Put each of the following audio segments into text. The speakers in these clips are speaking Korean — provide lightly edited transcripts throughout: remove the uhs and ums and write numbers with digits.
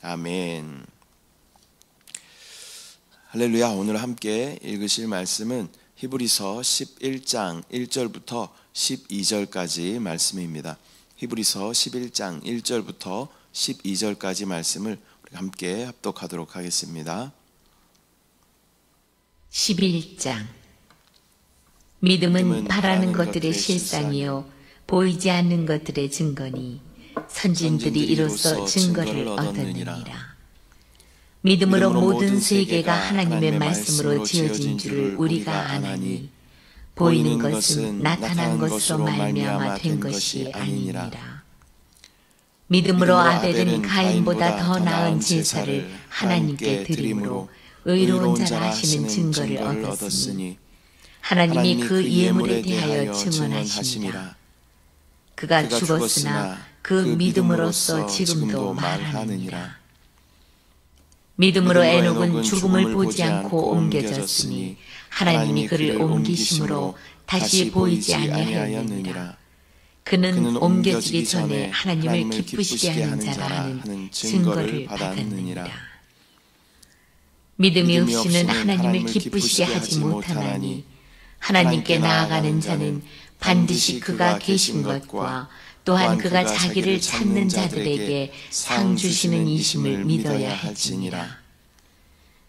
아멘. 할렐루야. 오늘 함께 읽으실 말씀은 히브리서 11장 1절부터 12절까지 말씀입니다. 히브리서 11장 1절부터 12절까지 말씀을 우리 함께 합독하도록 하겠습니다. 11장. 믿음은 바라는 것들의 실상이요 보이지 않는 것들의 증거니 선진들이 이로써 증거를 얻었느니라. 믿음으로 모든 세계가 하나님의 말씀으로 지어진 줄을 우리가 아나니 보이는 것은 나타난 것으로 말미암아 된 것이 아니니라. 믿음으로 아벨은 가인보다 더 나은 제사를 하나님께 드림으로 의로운 자라 하시는 증거를 얻었으니 하나님이 그 예물에 대하여 증언하심이라. 그가 죽었으나 그 믿음으로써 지금도 말하느니라. 믿음으로 에녹은 죽음을 보지 않고 옮겨졌으니 하나님이 그를 옮기심으로 다시 보이지 아니하였느니라. 그는 옮겨지기 전에 하나님을 기쁘시게 하는 자라 하는 증거를 받았느니라. 믿음이 없이는 하나님을 기쁘시게 하지 못하나니 하나님께 나아가는 자는 반드시 그가 계신 것과 또한 그가 자기를 찾는 자들에게 상 주시는 이심을 믿어야 할지니라.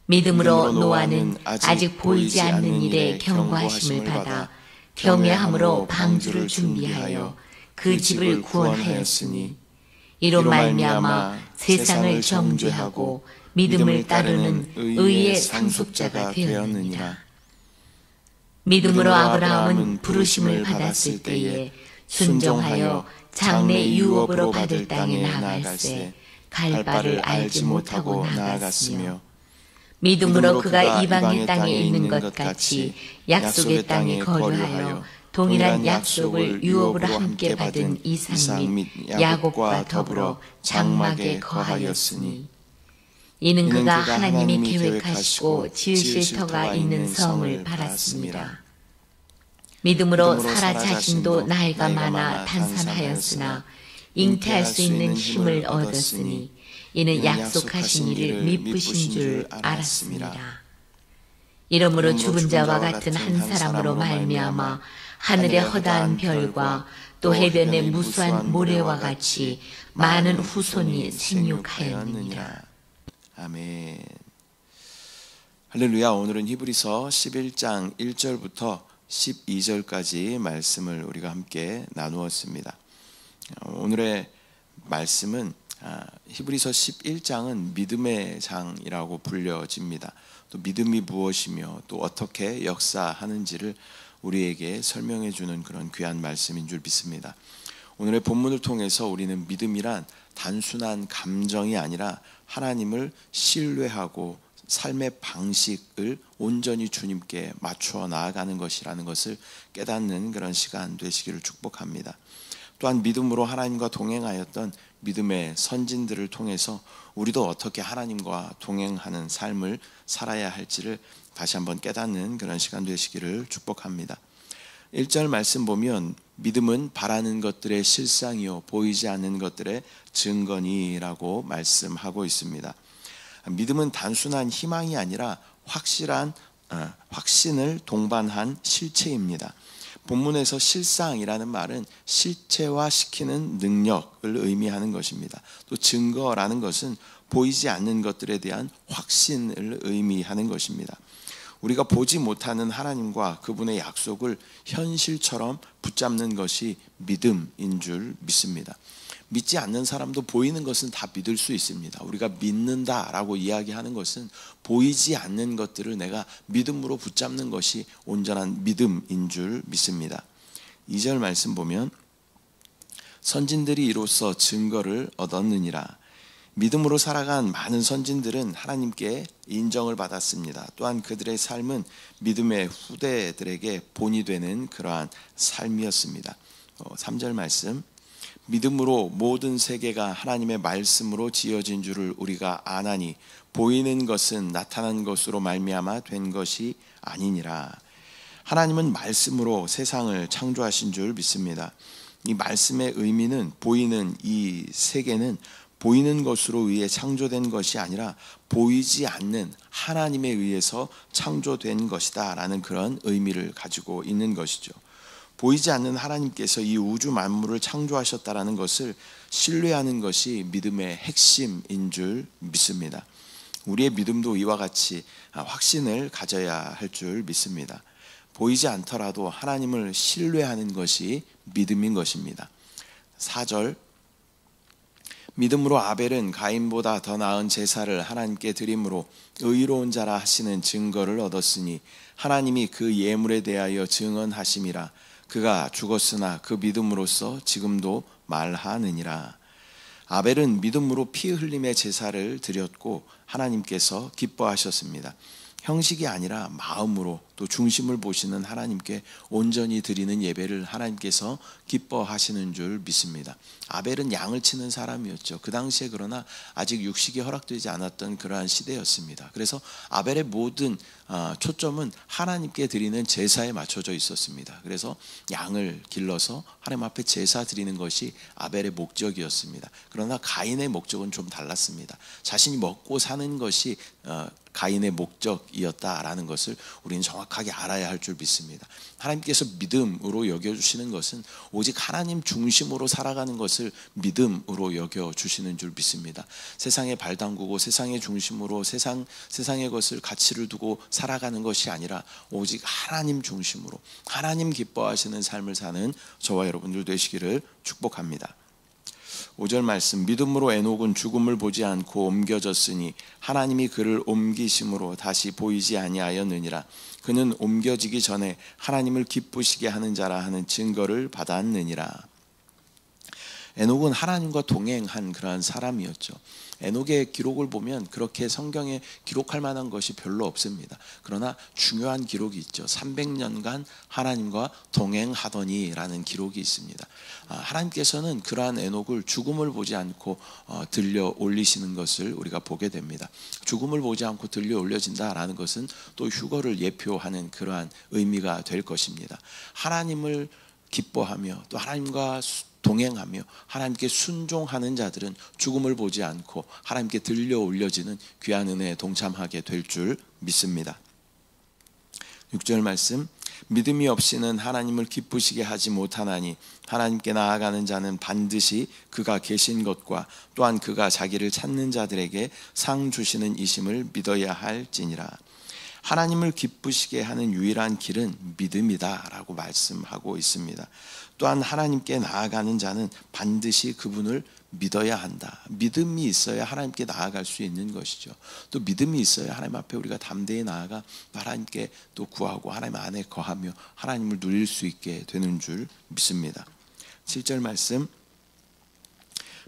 믿음으로 노아는 아직 보이지 않는 일에 경고하심을 받아 경외함으로 방주를 준비하여 그 집을 구원하였으니 이로 말미암아 세상을 정죄하고 믿음을 따르는 의의 상속자가 되었느니라. 믿음으로 아브라함은 부르심을 받았을 때에 순종하여 장래 유업으로 받을 땅에 나아갈새 갈 바를 알지 못하고 나아갔으며 믿음으로 그가 이방의 땅에 있는 것 같이 약속의 땅에 거류하여 동일한 약속을 유업으로 함께 받은 이삭 및 야곱과 더불어 장막에 거하였으니 이는 그가 하나님이 계획하시고 지으실 터가 있는 성을 바랐습니다. 믿음으로 사라 자신도 나이가 많아 단산하였으나 잉태할 수 있는 힘을 얻었으니 이는 약속하신 이를 미쁘신 줄 알았습니다. 이러므로 죽은 자와 같은 한 사람으로 말미암아 하늘의 허다한 별과 또 해변의 무수한 모래와 같이 많은 후손이 생육하였느니라. 아멘. 할렐루야. 오늘은 히브리서 11장 1절부터 12절까지 말씀을 우리가 함께 나누었습니다. 오늘의 말씀은 히브리서 11장은 믿음의 장이라고 불려집니다. 또 믿음이 무엇이며 또 어떻게 역사하는지를 우리에게 설명해 주는 그런 귀한 말씀인 줄 믿습니다. 오늘의 본문을 통해서 우리는 믿음이란 단순한 감정이 아니라 하나님을 신뢰하고 삶의 방식을 온전히 주님께 맞추어 나아가는 것이라는 것을 깨닫는 그런 시간 되시기를 축복합니다. 또한 믿음으로 하나님과 동행하였던 믿음의 선진들을 통해서 우리도 어떻게 하나님과 동행하는 삶을 살아야 할지를 다시 한번 깨닫는 그런 시간 되시기를 축복합니다. 1절 말씀 보면 믿음은 바라는 것들의 실상이요 보이지 않는 것들의 증거니라고 말씀하고 있습니다. 믿음은 단순한 희망이 아니라 확실한 확신을 동반한 실체입니다. 본문에서 실상이라는 말은 실체화시키는 능력을 의미하는 것입니다. 또 증거라는 것은 보이지 않는 것들에 대한 확신을 의미하는 것입니다. 우리가 보지 못하는 하나님과 그분의 약속을 현실처럼 붙잡는 것이 믿음인 줄 믿습니다. 믿지 않는 사람도 보이는 것은 다 믿을 수 있습니다. 우리가 믿는다라고 이야기하는 것은 보이지 않는 것들을 내가 믿음으로 붙잡는 것이 온전한 믿음인 줄 믿습니다. 2절 말씀 보면 선진들이 이로써 증거를 얻었느니라. 믿음으로 살아간 많은 선진들은 하나님께 인정을 받았습니다. 또한 그들의 삶은 믿음의 후대들에게 본이 되는 그러한 삶이었습니다. 3절 말씀 믿음으로 모든 세계가 하나님의 말씀으로 지어진 줄을 우리가 아나니 보이는 것은 나타난 것으로 말미암아 된 것이 아니니라. 하나님은 말씀으로 세상을 창조하신 줄 믿습니다. 이 말씀의 의미는 보이는 이 세계는 보이는 것으로 의해 창조된 것이 아니라 보이지 않는 하나님에 의해서 창조된 것이다 라는 그런 의미를 가지고 있는 것이죠. 보이지 않는 하나님께서 이 우주 만물을 창조하셨다라는 것을 신뢰하는 것이 믿음의 핵심인 줄 믿습니다. 우리의 믿음도 이와 같이 확신을 가져야 할 줄 믿습니다. 보이지 않더라도 하나님을 신뢰하는 것이 믿음인 것입니다. 4절, 믿음으로 아벨은 가인보다 더 나은 제사를 하나님께 드림으로 의로운 자라 하시는 증거를 얻었으니 하나님이 그 예물에 대하여 증언하심이라. 그가 죽었으나 그 믿음으로써 지금도 말하느니라. 아벨은 믿음으로 피 흘림의 제사를 드렸고 하나님께서 기뻐하셨습니다. 형식이 아니라 마음으로 또 중심을 보시는 하나님께 온전히 드리는 예배를 하나님께서 기뻐하시는 줄 믿습니다. 아벨은 양을 치는 사람이었죠. 그 당시에 그러나 아직 육식이 허락되지 않았던 그러한 시대였습니다. 그래서 아벨의 모든 초점은 하나님께 드리는 제사에 맞춰져 있었습니다. 그래서 양을 길러서 하나님 앞에 제사 드리는 것이 아벨의 목적이었습니다. 그러나 가인의 목적은 좀 달랐습니다. 자신이 먹고 사는 것이 가인의 목적이었다라는 것을 우리는 정확하게 알아야 할 줄 믿습니다. 하나님께서 믿음으로 여겨주시는 것은 오직 하나님 중심으로 살아가는 것을 믿음으로 여겨주시는 줄 믿습니다. 세상에 발 담그고 세상의 중심으로 세상의 것을 가치를 두고 살아가는 것이 아니라 오직 하나님 중심으로 하나님 기뻐하시는 삶을 사는 저와 여러분들 되시기를 축복합니다. 5절 말씀, 믿음으로 에녹은 죽음을 보지 않고 옮겨졌으니 하나님이 그를 옮기심으로 다시 보이지 아니하였느니라. 그는 옮겨지기 전에 하나님을 기쁘시게 하는 자라 하는 증거를 받았느니라. 에녹은 하나님과 동행한 그러한 사람이었죠. 에녹의 기록을 보면 그렇게 성경에 기록할 만한 것이 별로 없습니다. 그러나 중요한 기록이 있죠. 300년간 하나님과 동행하더니라는 기록이 있습니다. 하나님께서는 그러한 에녹을 죽음을 보지 않고 들려 올리시는 것을 우리가 보게 됩니다. 죽음을 보지 않고 들려 올려진다라는 것은 또 휴거를 예표하는 그러한 의미가 될 것입니다. 하나님을 기뻐하며 또 하나님과 동행하며 하나님께 순종하는 자들은 죽음을 보지 않고 하나님께 들려 올려지는 귀한 은혜에 동참하게 될 줄 믿습니다. 6절 말씀, 믿음이 없이는 하나님을 기쁘시게 하지 못하나니 하나님께 나아가는 자는 반드시 그가 계신 것과 또한 그가 자기를 찾는 자들에게 상 주시는 이심을 믿어야 할지니라. 하나님을 기쁘시게 하는 유일한 길은 믿음이다라고 말씀하고 있습니다. 또한 하나님께 나아가는 자는 반드시 그분을 믿어야 한다. 믿음이 있어야 하나님께 나아갈 수 있는 것이죠. 또 믿음이 있어야 하나님 앞에 우리가 담대히 나아가 하나님께 또 구하고 하나님 안에 거하며 하나님을 누릴 수 있게 되는 줄 믿습니다. 7절 말씀,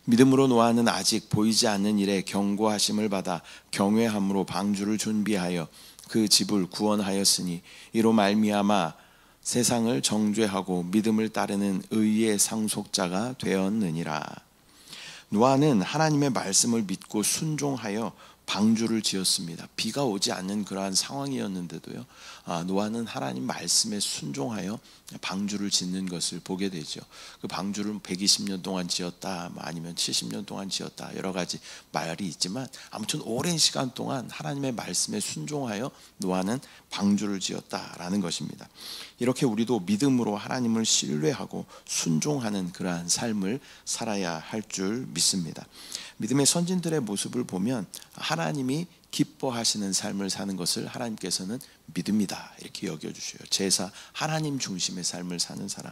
믿음으로 노아는 아직 보이지 않는 일에 경고하심을 받아 경외함으로 방주를 준비하여 그 집을 구원하였으니 이로 말미암아 세상을 정죄하고 믿음을 따르는 의의 상속자가 되었느니라. 노아는 하나님의 말씀을 믿고 순종하여 방주를 지었습니다. 비가 오지 않는 그러한 상황이었는데도요, 노아는 하나님 말씀에 순종하여 방주를 짓는 것을 보게 되죠. 그 방주를 120년 동안 지었다, 아니면 70년 동안 지었다, 여러 가지 말이 있지만 아무튼 오랜 시간 동안 하나님의 말씀에 순종하여 노아는 방주를 지었다라는 것입니다. 이렇게 우리도 믿음으로 하나님을 신뢰하고 순종하는 그러한 삶을 살아야 할 줄 믿습니다. 믿음의 선진들의 모습을 보면 하나님이 기뻐하시는 삶을 사는 것을 하나님께서는 믿음이다 이렇게 여겨주셔요. 제사, 하나님 중심의 삶을 사는 사람.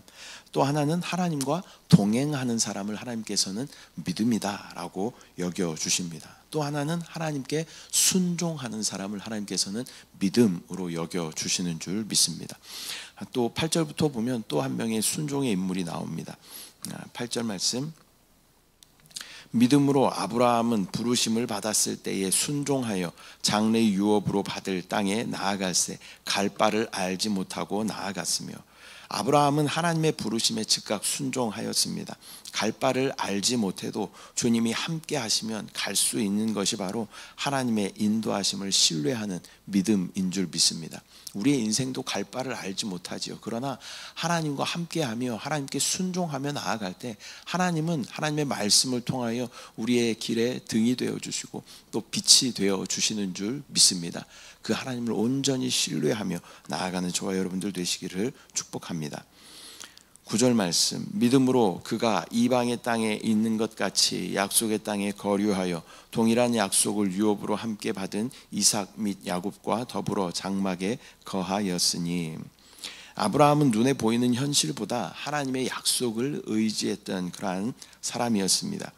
또 하나는 하나님과 동행하는 사람을 하나님께서는 믿음이다라고 여겨주십니다. 또 하나는 하나님께 순종하는 사람을 하나님께서는 믿음으로 여겨주시는 줄 믿습니다. 또 8절부터 보면 또 한 명의 순종의 인물이 나옵니다. 8절 말씀, 믿음으로 아브라함은 부르심을 받았을 때에 순종하여 장래의 유업으로 받을 땅에 나아갈새 갈 바를 알지 못하고 나아갔으며, 아브라함은 하나님의 부르심에 즉각 순종하였습니다. 갈 바를 알지 못해도 주님이 함께 하시면 갈 수 있는 것이 바로 하나님의 인도하심을 신뢰하는 믿음인 줄 믿습니다. 우리의 인생도 갈 바를 알지 못하지요. 그러나 하나님과 함께하며 하나님께 순종하며 나아갈 때 하나님은 하나님의 말씀을 통하여 우리의 길에 등이 되어 주시고 또 빛이 되어 주시는 줄 믿습니다. 그 하나님을 온전히 신뢰하며 나아가는 저와 여러분들 되시기를 축복합니다. 9절 말씀, 믿음으로 그가 이방의 땅에 있는 것 같이 약속의 땅에 거류하여 동일한 약속을 유업으로 함께 받은 이삭 및 야곱과 더불어 장막에 거하였으니. 아브라함은 눈에 보이는 현실보다 하나님의 약속을 의지했던 그러한 사람이었습니다.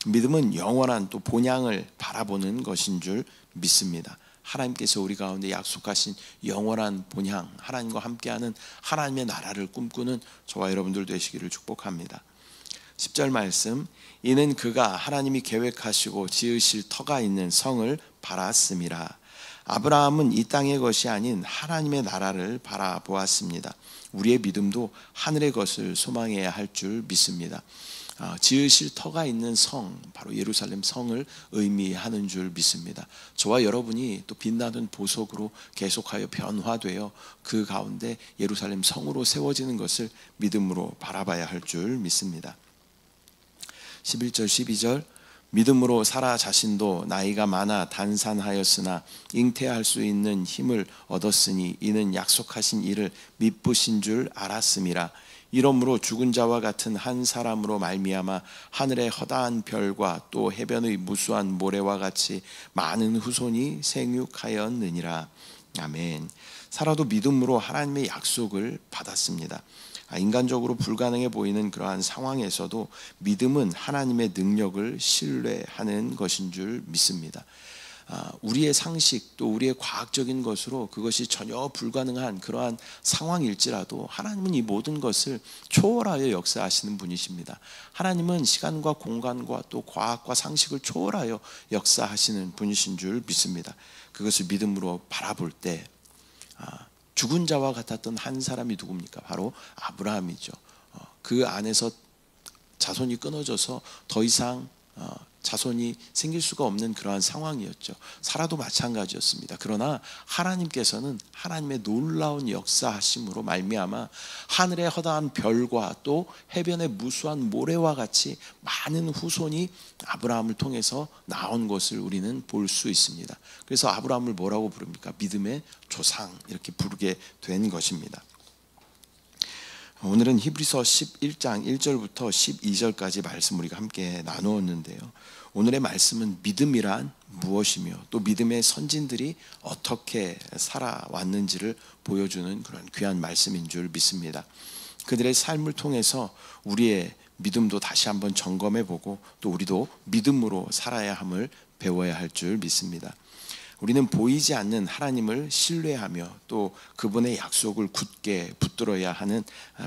믿음은 영원한 또 본향을 바라보는 것인 줄 믿습니다. 하나님께서 우리 가운데 약속하신 영원한 본향, 하나님과 함께하는 하나님의 나라를 꿈꾸는 저와 여러분들 되시기를 축복합니다. 10절 말씀, 이는 그가 하나님이 계획하시고 지으실 터가 있는 성을 바랐음이라. 아브라함은 이 땅의 것이 아닌 하나님의 나라를 바라보았습니다. 우리의 믿음도 하늘의 것을 소망해야 할 줄 믿습니다. 지으실 터가 있는 성, 바로 예루살렘 성을 의미하는 줄 믿습니다. 저와 여러분이 또 빛나는 보석으로 계속하여 변화되어 그 가운데 예루살렘 성으로 세워지는 것을 믿음으로 바라봐야 할 줄 믿습니다. 11절 12절, 믿음으로 사라 자신도 나이가 많아 단산하였으나 잉태할 수 있는 힘을 얻었으니 이는 약속하신 이를 미쁘신 줄 알았음이라. 이러므로 죽은 자와 같은 한 사람으로 말미암아 하늘의 허다한 별과 또 해변의 무수한 모래와 같이 많은 후손이 생육하였느니라. 아멘. 사라도 믿음으로 하나님의 약속을 받았습니다. 인간적으로 불가능해 보이는 그러한 상황에서도 믿음은 하나님의 능력을 신뢰하는 것인 줄 믿습니다. 우리의 상식 또 우리의 과학적인 것으로 그것이 전혀 불가능한 그러한 상황일지라도 하나님은 이 모든 것을 초월하여 역사하시는 분이십니다. 하나님은 시간과 공간과 또 과학과 상식을 초월하여 역사하시는 분이신 줄 믿습니다. 그것을 믿음으로 바라볼 때 죽은 자와 같았던 한 사람이 누굽니까? 바로 아브라함이죠. 그 안에서 자손이 끊어져서 더 이상 자손이 생길 수가 없는 그러한 상황이었죠. 사라도 마찬가지였습니다. 그러나 하나님께서는 하나님의 놀라운 역사하심으로 말미암아 하늘의 허다한 별과 또 해변의 무수한 모래와 같이 많은 후손이 아브라함을 통해서 나온 것을 우리는 볼 수 있습니다. 그래서 아브라함을 뭐라고 부릅니까? 믿음의 조상, 이렇게 부르게 된 것입니다. 오늘은 히브리서 11장 1절부터 12절까지 말씀 우리가 함께 나누었는데요. 오늘의 말씀은 믿음이란 무엇이며 또 믿음의 선진들이 어떻게 살아왔는지를 보여주는 그런 귀한 말씀인 줄 믿습니다. 그들의 삶을 통해서 우리의 믿음도 다시 한번 점검해보고 또 우리도 믿음으로 살아야 함을 배워야 할 줄 믿습니다. 우리는 보이지 않는 하나님을 신뢰하며 또 그분의 약속을 굳게 붙들어야 하는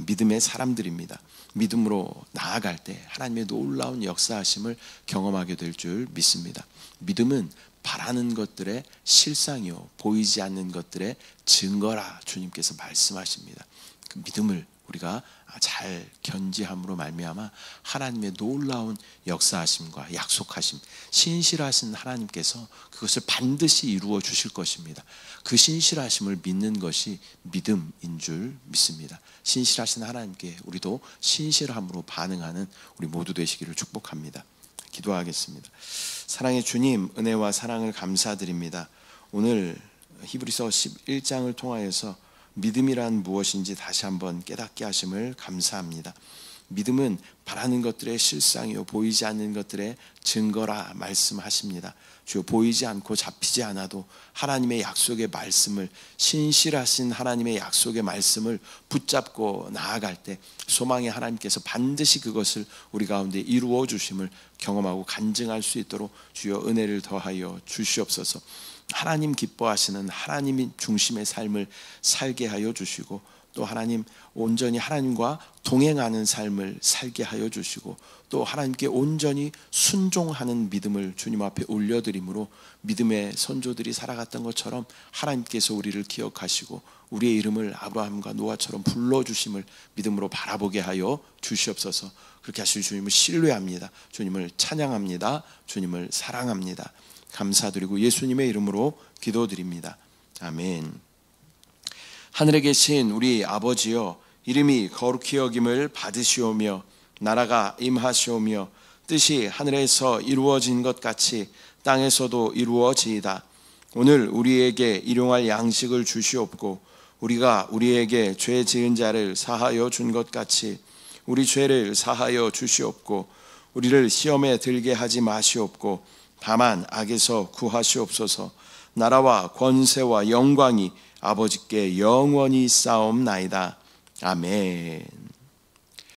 믿음의 사람들입니다. 믿음으로 나아갈 때 하나님의 놀라운 역사하심을 경험하게 될 줄 믿습니다. 믿음은 바라는 것들의 실상이요 보이지 않는 것들의 증거라 주님께서 말씀하십니다. 그 믿음을 우리가 잘 견지함으로 말미암아 하나님의 놀라운 역사하심과 약속하심, 신실하신 하나님께서 그것을 반드시 이루어 주실 것입니다. 그 신실하심을 믿는 것이 믿음인 줄 믿습니다. 신실하신 하나님께 우리도 신실함으로 반응하는 우리 모두 되시기를 축복합니다. 기도하겠습니다. 사랑의 주님, 은혜와 사랑을 감사드립니다. 오늘 히브리서 11장을 통하여서 믿음이란 무엇인지 다시 한번 깨닫게 하심을 감사합니다. 믿음은 바라는 것들의 실상이요 보이지 않는 것들의 증거라 말씀하십니다. 주여, 보이지 않고 잡히지 않아도 하나님의 약속의 말씀을, 신실하신 하나님의 약속의 말씀을 붙잡고 나아갈 때 소망의 하나님께서 반드시 그것을 우리 가운데 이루어 주심을 경험하고 간증할 수 있도록 주여 은혜를 더하여 주시옵소서. 하나님 기뻐하시는 하나님이 중심의 삶을 살게 하여 주시고 또 하나님 온전히 하나님과 동행하는 삶을 살게 하여 주시고 또 하나님께 온전히 순종하는 믿음을 주님 앞에 올려드림으로 믿음의 선조들이 살아갔던 것처럼 하나님께서 우리를 기억하시고 우리의 이름을 아브라함과 노아처럼 불러주심을 믿음으로 바라보게 하여 주시옵소서. 그렇게 하실 주님을 신뢰합니다. 주님을 찬양합니다. 주님을 사랑합니다. 감사드리고 예수님의 이름으로 기도드립니다. 아멘. 하늘에 계신 우리 아버지여, 이름이 거룩히 여김을 받으시오며 나라가 임하시오며 뜻이 하늘에서 이루어진 것 같이 땅에서도 이루어지이다. 오늘 우리에게 일용할 양식을 주시옵고 우리가 우리에게 죄 지은 자를 사하여 준 것 같이 우리 죄를 사하여 주시옵고 우리를 시험에 들게 하지 마시옵고 다만 악에서 구하시옵소서. 나라와 권세와 영광이 아버지께 영원히 쌓옵나이다. 아멘.